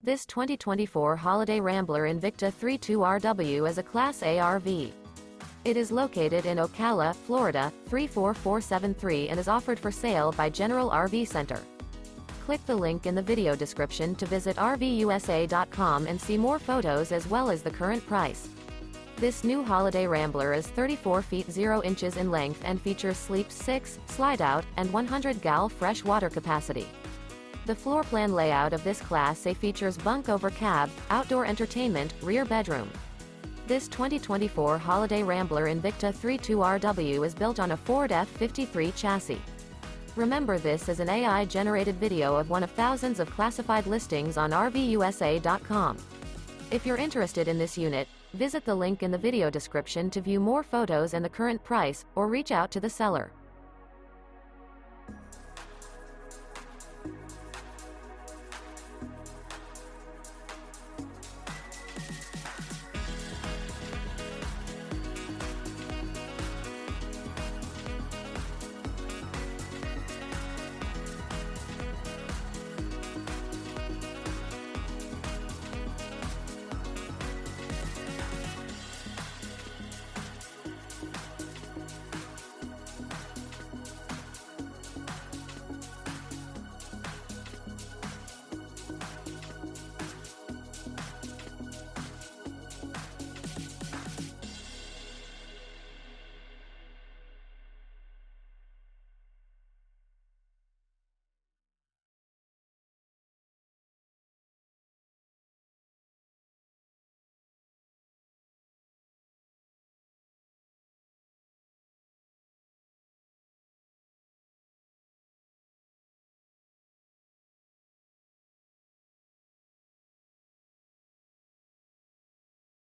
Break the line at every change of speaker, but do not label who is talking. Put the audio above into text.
This 2024 Holiday Rambler Invicta 32RW is a Class A RV. It is located in Ocala, Florida, 34473 and is offered for sale by General RV Center. Click the link in the video description to visit RVUSA.com and see more photos as well as the current price. This new Holiday Rambler is 34 feet 0 inches in length and features Sleep 6, Slideout, and 100 gal fresh water capacity. The floor plan layout of this Class A features bunk over cab, outdoor entertainment, rear bedroom. This 2024 Holiday Rambler Invicta 32RW is built on a Ford F-53 chassis. Remember, this is an AI-generated video of one of thousands of classified listings on RVUSA.com. If you're interested in this unit, visit the link in the video description to view more photos and the current price, or reach out to the seller.